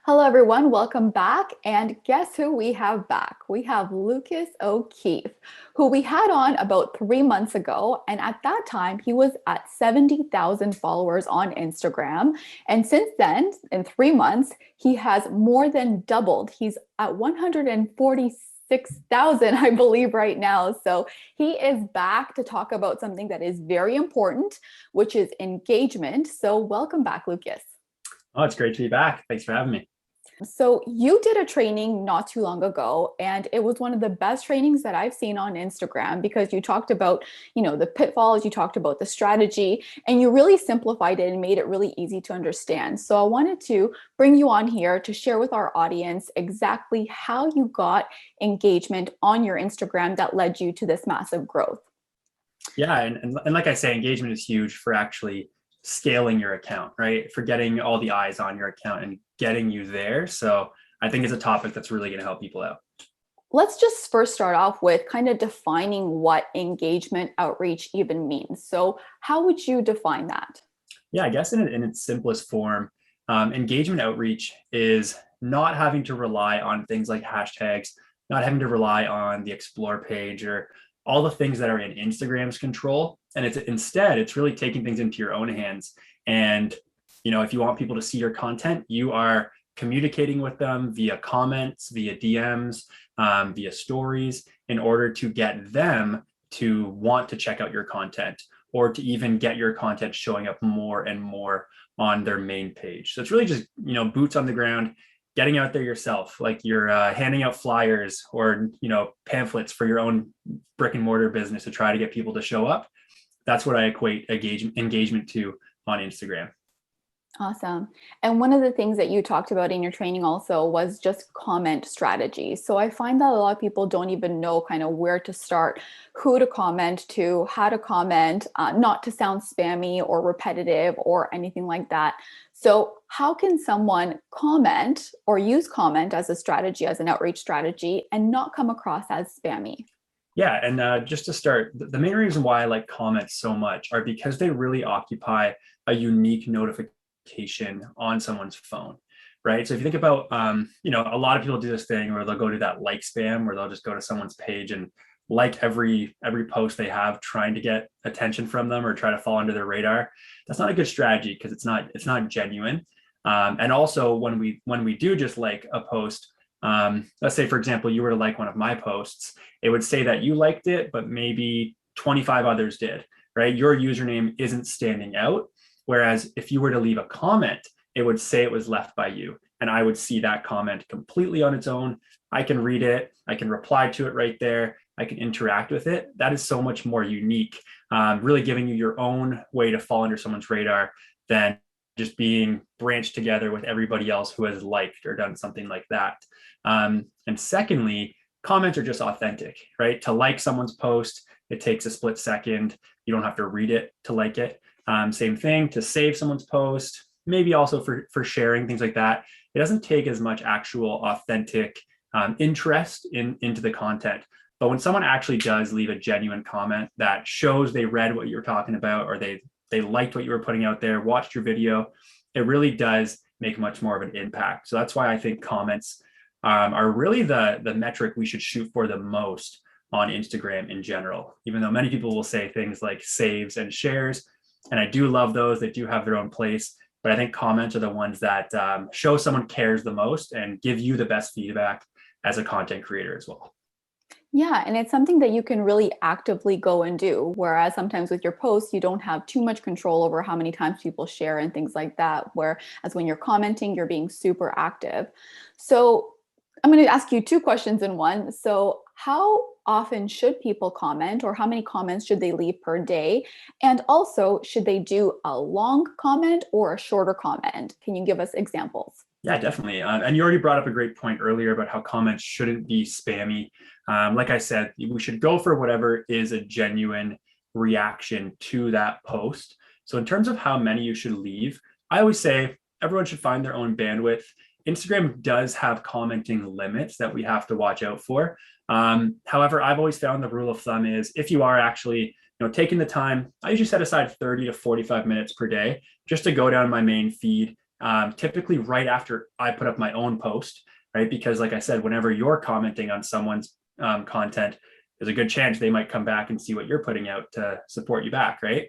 Hello, everyone. Welcome back. And guess who we have back? We have Lucas O'Keefe, who we had on about 3 months ago. And at that time, he was at 70,000 followers on Instagram. And since then, in 3 months, he has more than doubled. He's at 146,000, I believe, right now. So he is back to talk about something that is very important, which is engagement. So welcome back, Lucas. Oh, it's great to be back. Thanks for having me. So you did a training not too long ago, and it was one of the best trainings that I've seen on Instagram because you talked about, the pitfalls, you talked about the strategy, and you really simplified it and made it really easy to understand. So I wanted to bring you on here to share with our audience exactly how you got engagement on your Instagram that led you to this massive growth. Yeah, and like I say, engagement is huge for actually scaling your account, right? For getting all the eyes on your account and getting you there. So I think it's a topic that's really going to help people out. Let's just first start off with kind of defining what engagement outreach even means. So, how would you define that? Yeah, I guess in its simplest form, engagement outreach is not having to rely on things like hashtags, not having to rely on the explore page or all the things that are in Instagram's control. And it's really taking things into your own hands. And if you want people to see your content, you are communicating with them via comments, via DMs, via stories, in order to get them to want to check out your content or to even get your content showing up more and more on their main page. So it's really just, boots on the ground, getting out there yourself, like you're handing out flyers or, pamphlets for your own brick and mortar business to try to get people to show up. That's what I equate engagement to on Instagram. Awesome. And one of the things that you talked about in your training also was just comment strategy. So I find that a lot of people don't even know kind of where to start, who to comment to, how to comment, not to sound spammy or repetitive or anything like that. So how can someone comment or use comment as a strategy, as an outreach strategy, and not come across as spammy? Yeah, and just to start, the main reason why I like comments so much are because they really occupy a unique notification on someone's phone, right? So if you think about, a lot of people do this thing where they'll go to that like spam, where they'll just go to someone's page and like every post they have, trying to get attention from them or try to fall under their radar. That's not a good strategy because it's not genuine. And also when we do just like a post, let's say, for example, you were to like one of my posts, it would say that you liked it, but maybe 25 others did, right? Your username isn't standing out. Whereas if you were to leave a comment, it would say it was left by you. And I would see that comment completely on its own. I can read it. I can reply to it right there. I can interact with it. That is so much more unique, really giving you your own way to fall under someone's radar than just being branched together with everybody else who has liked or done something like that. And secondly, comments are just authentic, right? To like someone's post, it takes a split second. You don't have to read it to like it. Same thing to save someone's post, maybe also for sharing, things like that. It doesn't take as much actual authentic interest into the content. But when someone actually does leave a genuine comment that shows they read what you were talking about or they liked what you were putting out there, watched your video, it really does make much more of an impact. So that's why I think comments are really the metric we should shoot for the most on Instagram in general, even though many people will say things like saves and shares. And I do love those. They do have their own place. But I think comments are the ones that show someone cares the most and give you the best feedback as a content creator as well. Yeah, and it's something that you can really actively go and do. Whereas sometimes with your posts, you don't have too much control over how many times people share and things like that. Whereas when you're commenting, you're being super active. So I'm going to ask you two questions in one. So, how often should people comment, or how many comments should they leave per day? And also, should they do a long comment or a shorter comment? Can you give us examples? Yeah, definitely. And you already brought up a great point earlier about how comments shouldn't be spammy. Like I said, we should go for whatever is a genuine reaction to that post. So in terms of how many you should leave, I always say everyone should find their own bandwidth. Instagram does have commenting limits that we have to watch out for. However, I've always found the rule of thumb is if you are actually taking the time, I usually set aside 30 to 45 minutes per day just to go down my main feed, typically right after I put up my own post, right? Because like I said, whenever you're commenting on someone's content, there's a good chance they might come back and see what you're putting out to support you back, right?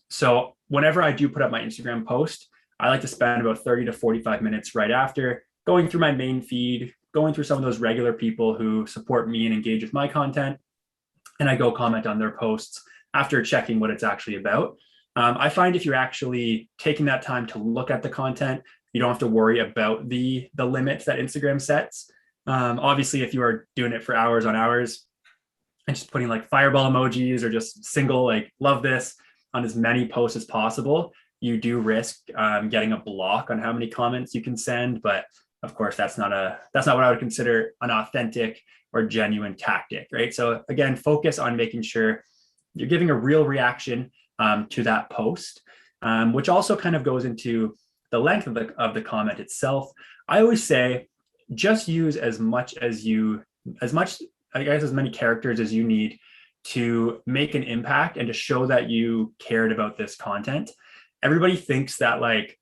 So whenever I do put up my Instagram post, I like to spend about 30 to 45 minutes right after going through my main feed, going through some of those regular people who support me and engage with my content, and I go comment on their posts after checking what it's actually about. I find if you're actually taking that time to look at the content, you don't have to worry about the limits that Instagram sets. Obviously, if you are doing it for hours on hours and just putting like fireball emojis or just single like love this on as many posts as possible, you do risk getting a block on how many comments you can send. But of course, that's not what I would consider an authentic or genuine tactic, right? So again, focus on making sure you're giving a real reaction to that post, which also kind of goes into the length of the comment itself. I always say just use as many characters as you need to make an impact and to show that you cared about this content. Everybody thinks that like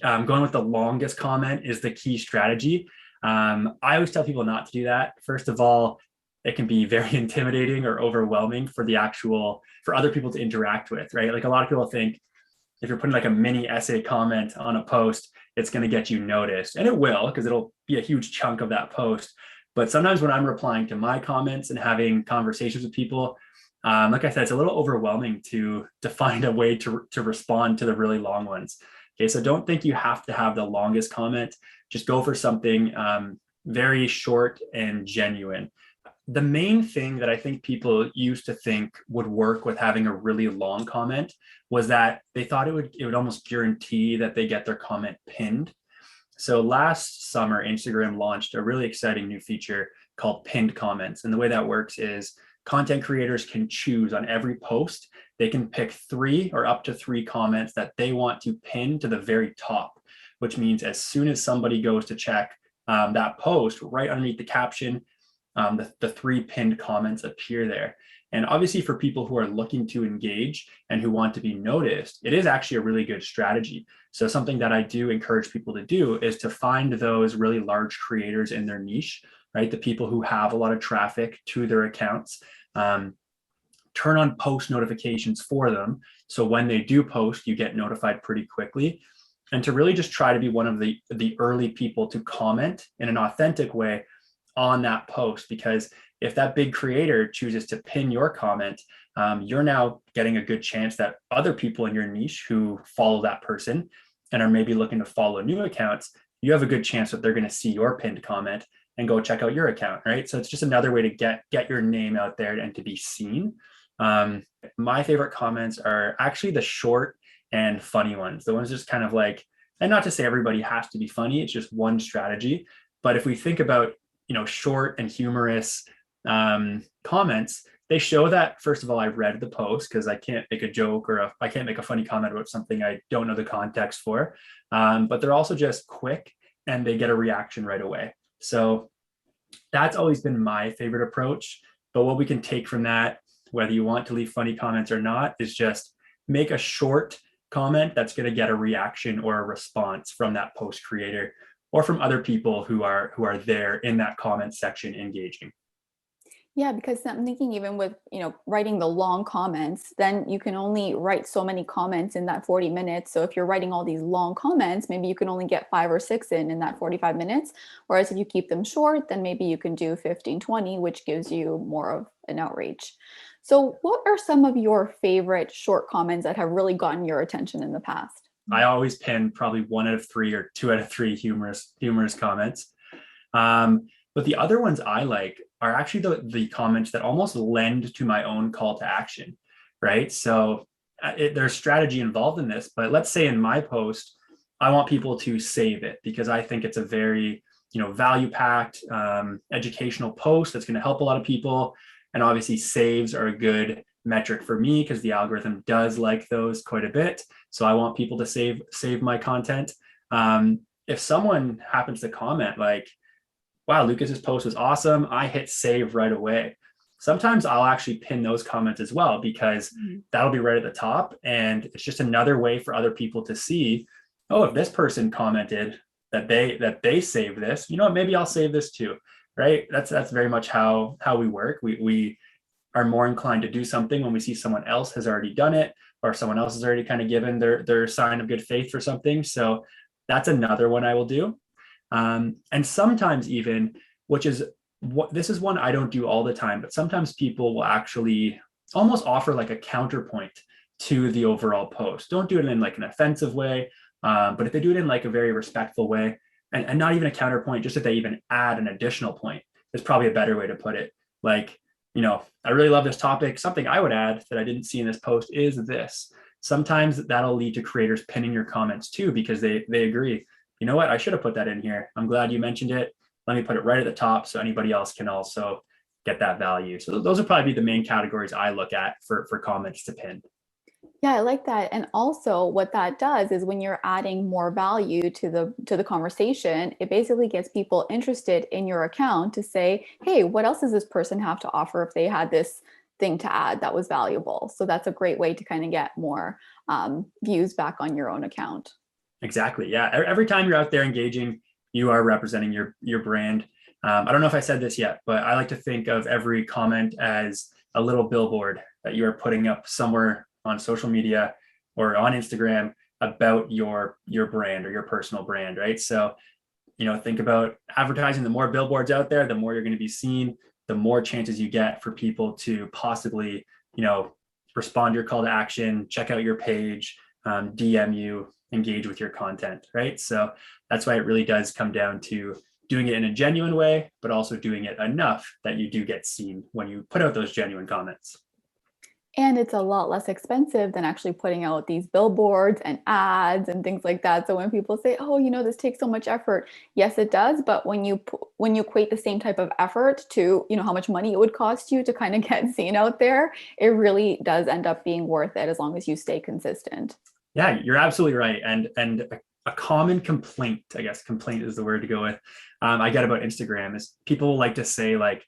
going with the longest comment is the key strategy. I always tell people not to do that. First of all, it can be very intimidating or overwhelming for other people to interact with, right? Like a lot of people think if you're putting like a mini essay comment on a post, it's going to get you noticed, and it will, because it'll be a huge chunk of that post. But sometimes when I'm replying to my comments and having conversations with people, like I said, it's a little overwhelming to find a way to respond to the really long ones. Okay, so don't think you have to have the longest comment. Just go for something very short and genuine. The main thing that I think people used to think would work with having a really long comment was that they thought it would almost guarantee that they get their comment pinned. So last summer, Instagram launched a really exciting new feature called pinned comments. And the way that works is content creators can choose on every post. They can pick 3 or up to 3 comments that they want to pin to the very top, which means as soon as somebody goes to check that post, right underneath the caption, the 3 pinned comments appear there. And obviously for people who are looking to engage and who want to be noticed, it is actually a really good strategy. So something that I do encourage people to do is to find those really large creators in their niche, right? The people who have a lot of traffic to their accounts, turn on post notifications for them. So when they do post, you get notified pretty quickly. And to really just try to be one of the early people to comment in an authentic way on that post, because if that big creator chooses to pin your comment, you're now getting a good chance that other people in your niche who follow that person and are maybe looking to follow new accounts, you have a good chance that they're going to see your pinned comment and go check out your account, right? So it's just another way to get your name out there and to be seen. My favorite comments are actually the short and funny ones, the ones just kind of like, and not to say everybody has to be funny, it's just one strategy. But if we think about, short and humorous comments, they show that, first of all, I've read the post, because I can't make a joke or I can't make a funny comment about something I don't know the context for. But they're also just quick and they get a reaction right away. So that's always been my favorite approach. But what we can take from that, whether you want to leave funny comments or not, is just make a short comment that's going to get a reaction or a response from that post creator or from other people who are there in that comment section engaging. Yeah, because I'm thinking even with, writing the long comments, then you can only write so many comments in that 40 minutes. So if you're writing all these long comments, maybe you can only get 5 or 6 in that 45 minutes. Whereas if you keep them short, then maybe you can do 15, 20, which gives you more of an outreach. So what are some of your favorite short comments that have really gotten your attention in the past? I always pin probably 1 out of 3 or 2 out of 3 humorous comments. But the other ones I like are actually the comments that almost lend to my own call to action, right? So there's strategy involved in this, but let's say in my post, I want people to save it because I think it's a very, value-packed, educational post that's going to help a lot of people. And obviously saves are a good metric for me because the algorithm does like those quite a bit. So I want people to save my content. If someone happens to comment like, wow, Lucas's post was awesome, I hit save right away. Sometimes I'll actually pin those comments as well because that'll be right at the top. And it's just another way for other people to see oh, if this person commented that they saved this, you know what, maybe I'll save this too, right? That's very much how we work. We are more inclined to do something when we see someone else has already done it, or someone else has already kind of given their sign of good faith for something. So that's another one I will do. And sometimes even, which is what this is one I don't do all the time, but sometimes people will actually almost offer like a counterpoint to the overall post. Don't do it in like an offensive way, but if they do it in like a very respectful way, and not even a counterpoint, just if they even add an additional point, is probably a better way to put it. Like, you know, I really love this topic. Something I would add that I didn't see in this post is this. Sometimes that'll lead to creators pinning your comments too, because they agree. You know what? I should have put that in here. I'm glad you mentioned it. Let me put it right at the top so anybody else can also get that value. So those would probably be the main categories I look at for comments to pin. Yeah, I like that. And also what that does is when you're adding more value to the conversation, it basically gets people interested in your account to say, "Hey, what else does this person have to offer if they had this thing to add that was valuable?" So that's a great way to kind of get more views back on your own account. Exactly. Yeah. Every time you're out there engaging, you are representing your brand. I don't know if I said this yet, but I like to think of every comment as a little billboard that you are putting up somewhere on social media or on Instagram about your brand or your personal brand, right? So, you know, think about advertising. The more billboards out there, the more you're going to be seen, the more chances you get for people to possibly, you know, respond to your call to action, check out your page, DM you, engage with your content, right? So that's why it really does come down to doing it in a genuine way, but also doing it enough that you do get seen when you put out those genuine comments. And it's a lot less expensive than actually putting out these billboards and ads and things like that. So when people say, "Oh, you know, this takes so much effort," yes, it does. But when you equate the same type of effort to, you know, how much money it would cost you to kind of get seen out there, it really does end up being worth it as long as you stay consistent. Yeah, you're absolutely right. And a common complaint, I guess complaint is the word to go with, I get about Instagram is people like to say like,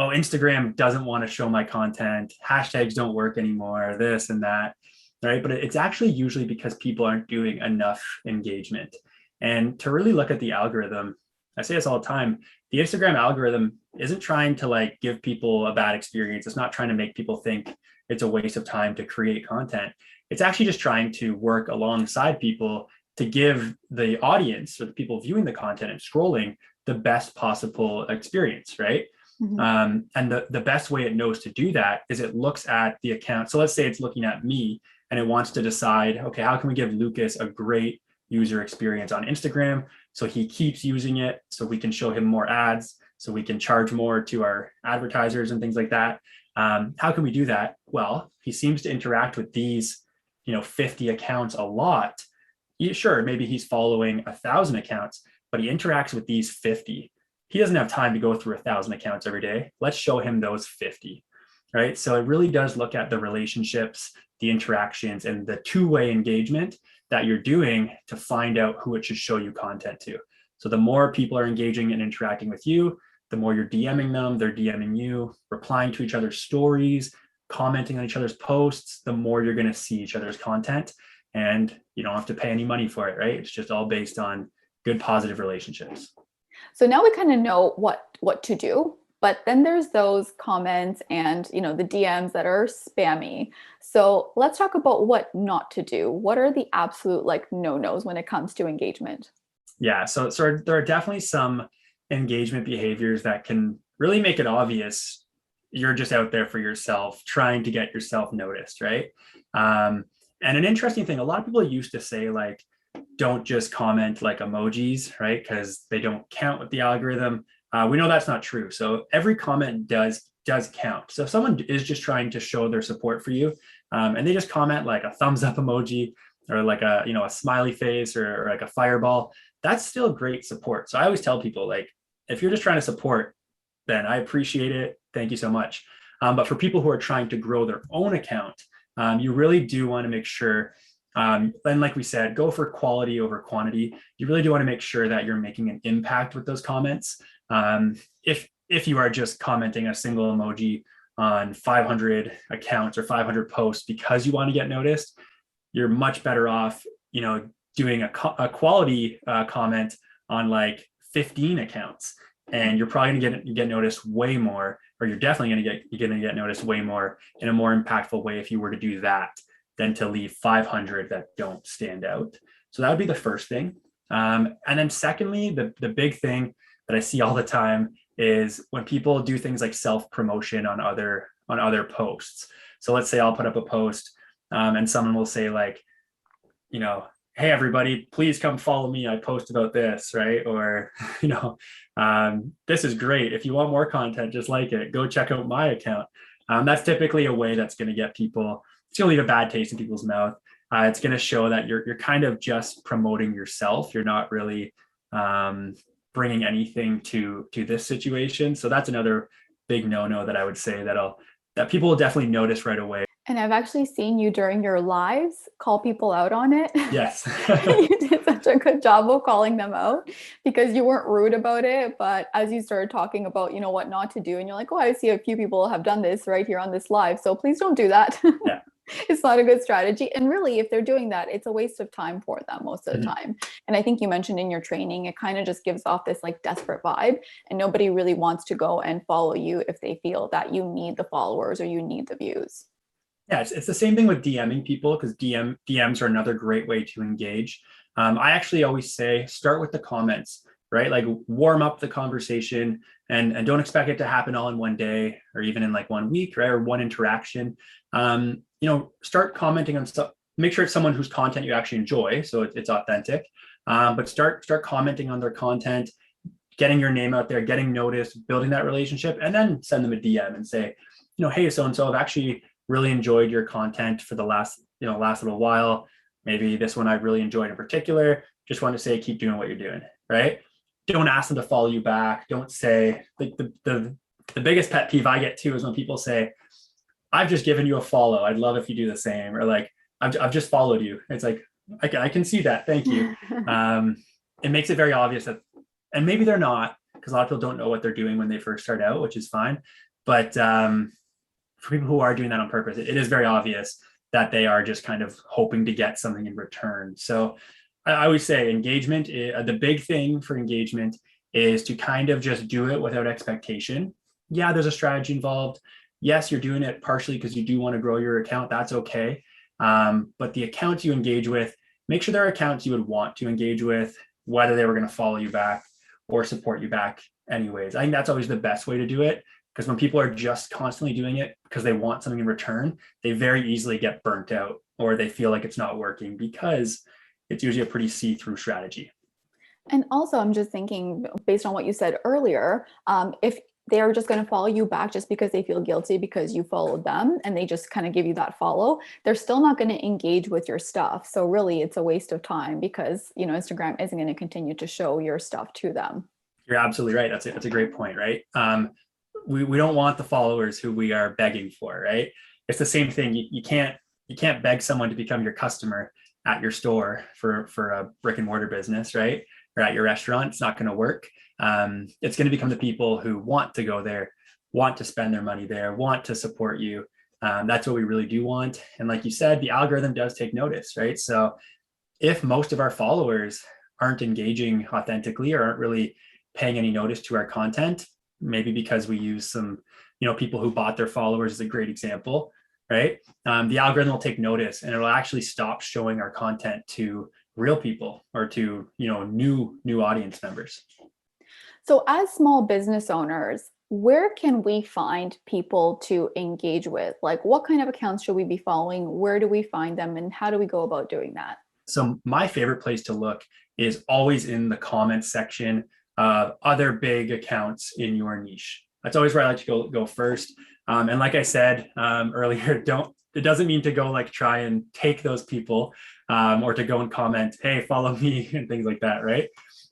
oh, Instagram doesn't want to show my content, hashtags don't work anymore, this and that, right? But it's actually usually because people aren't doing enough engagement. And to really look at the algorithm, I say this all the time, the Instagram algorithm isn't trying to like give people a bad experience. It's not trying to make people think it's a waste of time to create content. It's actually just trying to work alongside people to give the audience or the people viewing the content and scrolling the best possible experience, right? Mhm. And the best way it knows to do that is it looks at the account. So let's say it's looking at me and it wants to decide, okay, how can we give Lucas a great user experience on Instagram so he keeps using it, so we can show him more ads, so we can charge more to our advertisers and things like that. How can we do that? Well, he seems to interact with these, you know, 50 accounts a lot. Sure, maybe he's following 1,000 accounts, but he interacts with these 50. He doesn't have time to go through 1,000 accounts every day. Let's show him those 50, right? So it really does look at the relationships, the interactions, and the two-way engagement that you're doing to find out who it should show you content to. So the more people are engaging and interacting with you, the more you're DMing them, they're DMing you, replying to each other's stories, commenting on each other's posts, the more you're going to see each other's content. And you don't have to pay any money for it, right? It's just all based on good, positive relationships. So now we kind of know what to do, but then there's those comments and, you know, the DMs that are spammy. So let's talk about what not to do. What are the absolute like no-nos when it comes to engagement? Yeah, so there are definitely some engagement behaviors that can really make it obvious you're just out there for yourself, trying to get yourself noticed, right? And an interesting thing, a lot of people used to say like, don't just comment like emojis, right? Because they don't count with the algorithm. We know that's not true. So every comment does count. So if someone is just trying to show their support for you, and they just comment like a thumbs up emoji or like a, you know, a smiley face or like a fireball, that's still great support. So I always tell people like, if you're just trying to support, then I appreciate it. Thank you so much. But for people who are trying to grow their own account, you really do want to make sure, and like we said, go for quality over quantity. You really do want to make sure that you're making an impact with those comments. If you are just commenting a single emoji on 500 accounts or 500 posts because you want to get noticed, you're much better off, you know, doing a quality comment on like 15 accounts, and you're probably going to get noticed way more, or you're definitely going to get noticed way more in a more impactful way if you were to do that than to leave 500 that don't stand out. So that would be the first thing. And then secondly, the big thing that I see all the time is when people do things like self-promotion on other posts. So let's say I'll put up a post, and someone will say like, you know, hey everybody, please come follow me, I post about this, right? Or you know, this is great, if you want more content just like it, go check out my account. That's typically a way that's going to get people, it's going to leave a bad taste in people's mouth. It's going to show that you're kind of just promoting yourself, you're not really bringing anything to this situation. So that's another big no-no that I would say that people will definitely notice right away. And I've actually seen you during your lives call people out on it. Yes. You did such a good job of calling them out because you weren't rude about it. But as you started talking about, you know, what not to do, and you're like, oh, I see a few people have done this right here on this live. So please don't do that. Yeah. It's not a good strategy. And really, if they're doing that, it's a waste of time for them most of the time. And I think you mentioned in your training, it kind of just gives off this like desperate vibe, and nobody really wants to go and follow you if they feel that you need the followers or you need the views. Yeah, it's the same thing with DMing people, because DMs are another great way to engage. I actually always say start with the comments, right? Like warm up the conversation, and don't expect it to happen all in one day or even in like 1 week, right? Or one interaction. You know, start commenting on stuff. Make sure it's someone whose content you actually enjoy, so it's authentic. But start commenting on their content, getting your name out there, getting noticed, building that relationship, and then send them a DM and say, you know, hey, so and so, I've actually really enjoyed your content for the last little while. Maybe this one I've really enjoyed in particular. Just want to say, keep doing what you're doing, right? Don't ask them to follow you back. Don't say, like the biggest pet peeve I get too is when people say, I've just given you a follow, I'd love if you do the same. Or like, I've just followed you. It's like, I can see that, thank you. It makes it very obvious that, and maybe they're not, because a lot of people don't know what they're doing when they first start out, which is fine. But for people who are doing that on purpose, it is very obvious that they are just kind of hoping to get something in return. So I always say engagement, the big thing for engagement is to kind of just do it without expectation. Yeah, there's a strategy involved. Yes, you're doing it partially because you do want to grow your account. That's okay. But the accounts you engage with, make sure they're accounts you would want to engage with, whether they were going to follow you back or support you back anyways. I think that's always the best way to do it. Because when people are just constantly doing it because they want something in return, they very easily get burnt out, or they feel like it's not working, because it's usually a pretty see-through strategy. And also, I'm just thinking, based on what you said earlier, if they're just going to follow you back just because they feel guilty because you followed them and they just kind of give you that follow, they're still not going to engage with your stuff. So really, it's a waste of time because, you know, Instagram isn't going to continue to show your stuff to them. You're absolutely right. That's a great point, right? We don't want the followers who we are begging for, right? It's the same thing. You can't beg someone to become your customer at your store for a brick and mortar business, right? Or at your restaurant. It's not going to work. It's going to become the people who want to go there, want to spend their money there, want to support you. That's what we really do want. And like you said, the algorithm does take notice, right? So if most of our followers aren't engaging authentically or aren't really paying any notice to our content, maybe because we use some, you know, people who bought their followers is a great example, right? The algorithm will take notice and it'll actually stop showing our content to real people or to, you know, new audience members. So as small business owners, where can we find people to engage with? Like, what kind of accounts should we be following? Where do we find them? And how do we go about doing that? So my favorite place to look is always in the comments section of other big accounts in your niche. That's always where I like to go first. And like I said earlier, it doesn't mean to go like try and take those people or to go and comment, hey, follow me and things like that, right?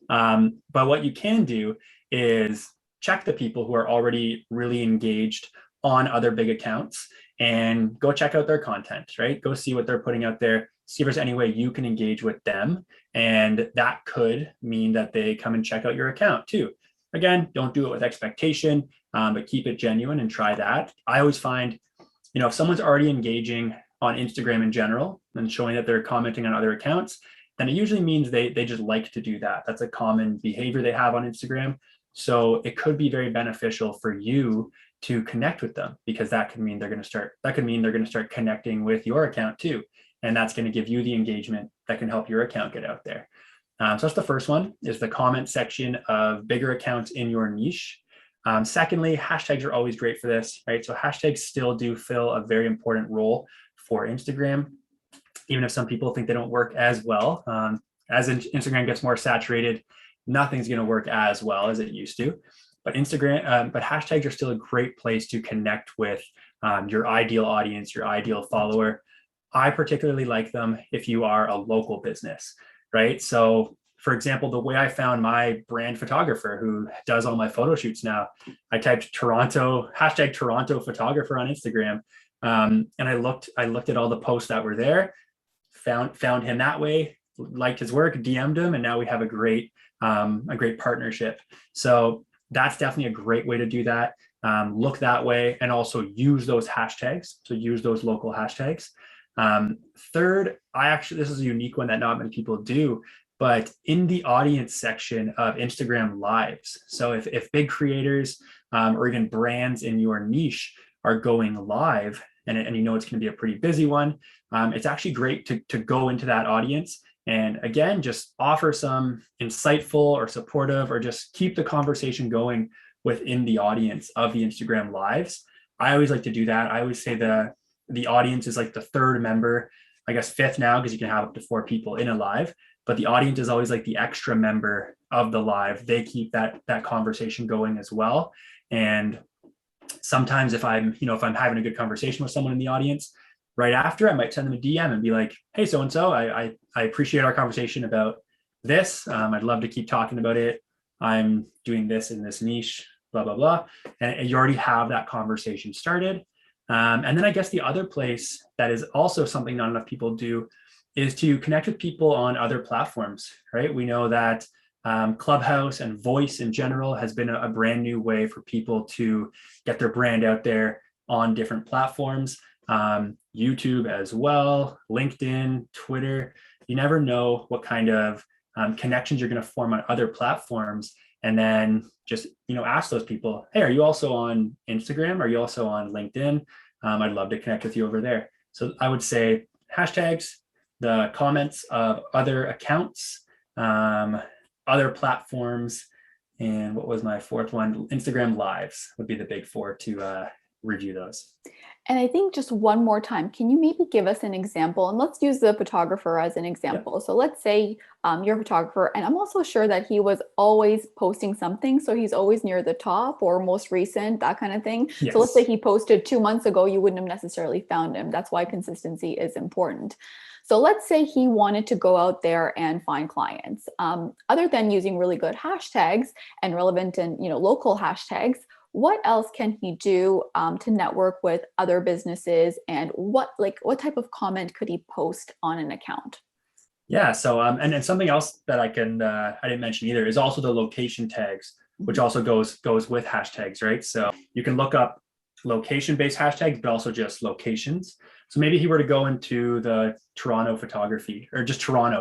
But what you can do is check the people who are already really engaged on other big accounts and go check out their content, right? Go see what they're putting out there, see if there's any way you can engage with them. And that could mean that they come and check out your account too. Again, don't do it with expectation, but keep it genuine and try that. I always find, you know, if someone's already engaging on Instagram in general and showing that they're commenting on other accounts, then it usually means they just like to do that. That's a common behavior they have on Instagram. So it could be very beneficial for you to connect with them, because that could mean they're going to start connecting with your account too. And that's going to give you the engagement that can help your account get out there. So that's the first one, is the comment section of bigger accounts in your niche. Secondly, hashtags are always great for this, right? So hashtags still do fill a very important role for Instagram, even if some people think they don't work as well. As Instagram gets more saturated, nothing's going to work as well as it used to. But hashtags are still a great place to connect with your ideal audience, your ideal follower. I particularly like them if you are a local business, right? So for example, the way I found my brand photographer who does all my photo shoots now, I typed hashtag Toronto photographer on Instagram. And I looked at all the posts that were there, found him that way, liked his work, DM'd him, and now we have a great partnership. So that's definitely a great way to do that. Look that way, and also use those hashtags. So use those local hashtags. Third, this is a unique one that not many people do, but in the audience section of Instagram Lives. So if big creators or even brands in your niche are going live, and it's going to be a pretty busy one, it's actually great to go into that audience and again, just offer some insightful or supportive, or just keep the conversation going within the audience of the Instagram Lives. I always like to do that. I always say the audience is like the third member, I guess fifth now, because you can have up to 4 people in a live, but the audience is always like the extra member of the live. They keep that conversation going as well. And sometimes if I'm having a good conversation with someone in the audience, right after, I might send them a DM and be like, hey, so-and-so, I appreciate our conversation about this. I'd love to keep talking about it. I'm doing this in this niche, blah, blah, blah. And you already have that conversation started. And then I guess the other place that is also something not enough people do is to connect with people on other platforms, right? We know that Clubhouse and voice in general has been a brand new way for people to get their brand out there on different platforms. YouTube as well, LinkedIn, Twitter. You never know what kind of connections you're going to form on other platforms. And then just, ask those people, hey, are you also on Instagram? Are you also on LinkedIn? I'd love to connect with you over there. So I would say hashtags, the comments of other accounts, other platforms, and what was my fourth one? Instagram Lives would be the big 4 to review those. And I think just one more time, can you maybe give us an example? And let's use the photographer as an example. Yep. So let's say you're a photographer, and I'm also sure that he was always posting something. So he's always near the top or most recent, that kind of thing. Yes. So let's say he posted 2 months ago, you wouldn't have necessarily found him. That's why consistency is important. So let's say he wanted to go out there and find clients. Other than using really good hashtags and relevant and local hashtags, what else can he do to network with other businesses, and what type of comment could he post on an account? Yeah. So and something else that I didn't mention either is also the location tags, which also goes with hashtags, right? So you can look up location-based hashtags, but also just locations. So maybe he were to go into the Toronto photography, or just Toronto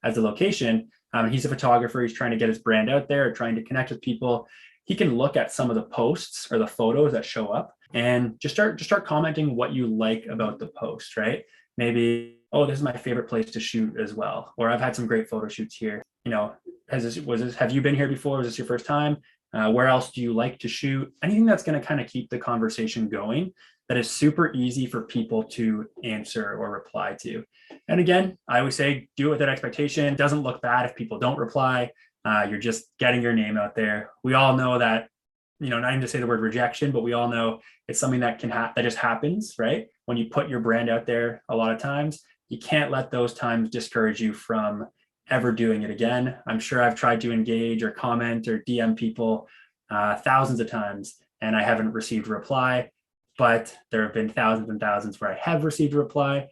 as a location. He's a photographer. He's trying to get his brand out there, trying to connect with people. He can look at some of the posts or the photos that show up and just start commenting what you like about the post, right? Maybe, oh, this is my favorite place to shoot as well. Or I've had some great photo shoots here. Have you been here before? Was this your first time? Where else do you like to shoot? Anything that's going to kind of keep the conversation going, that is super easy for people to answer or reply to. And again, I always say, do it with that expectation. It doesn't look bad if people don't reply. You're just getting your name out there. We all know that, not even to say the word rejection, but we all know it's something that that just happens, right? When you put your brand out there, a lot of times, you can't let those times discourage you from ever doing it again. I'm sure I've tried to engage or comment or DM people thousands of times, and I haven't received a reply, but there have been thousands and thousands where I have received a reply,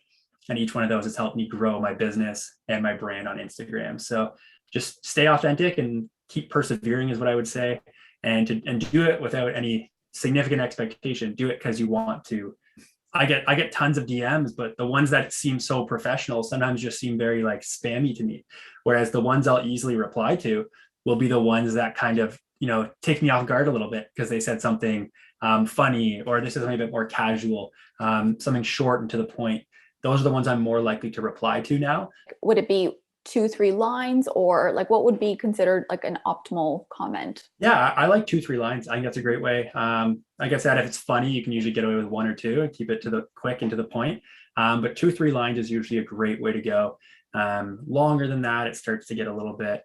and each one of those has helped me grow my business and my brand on Instagram. So just stay authentic and keep persevering is what I would say, and do it without any significant expectation. Do it because you want to, I get tons of DMs, but the ones that seem so professional sometimes just seem very like spammy to me. Whereas the ones I'll easily reply to will be the ones that kind of, take me off guard a little bit because they said something funny, or this is something a bit more casual, something short and to the point. Those are the ones I'm more likely to reply to now. Would it be 2, 3 lines, or like what would be considered like an optimal comment? Yeah, I like 2, 3 lines. I think that's a great way. Like I said, if it's funny, you can usually get away with one or two and keep it to the quick and to the point. But 2, 3 lines is usually a great way to go. Longer than that, it starts to get a little bit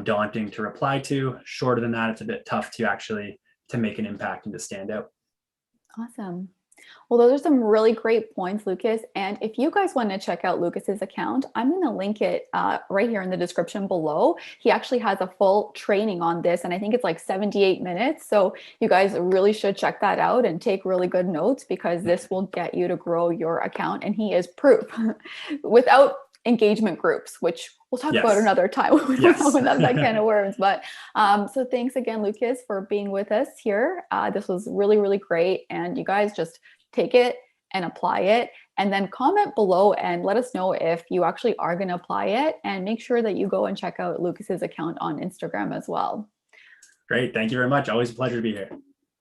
daunting to reply to. Shorter than that, it's a bit tough to actually to make an impact and to stand out. Awesome. Well, those are some really great points, Lucas. And if you guys want to check out Lucas's account, I'm going to link it right here in the description below. He actually has a full training on this, and I think it's like 78 minutes. So you guys really should check that out and take really good notes, because this will get you to grow your account. And he is proof without engagement groups, which we'll talk about Yes. another time when Yes. we open up that can of worms. But so thanks again, Lucas, for being with us here. This was really, really great. And you guys just take it and apply it, and then comment below and let us know if you actually are going to apply it, and make sure that you go and check out Lucas's account on Instagram as well. Great. Thank you very much. Always a pleasure to be here.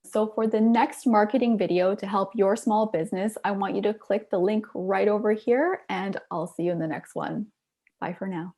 So for the next marketing video to help your small business, I want you to click the link right over here, and I'll see you in the next one. Bye for now.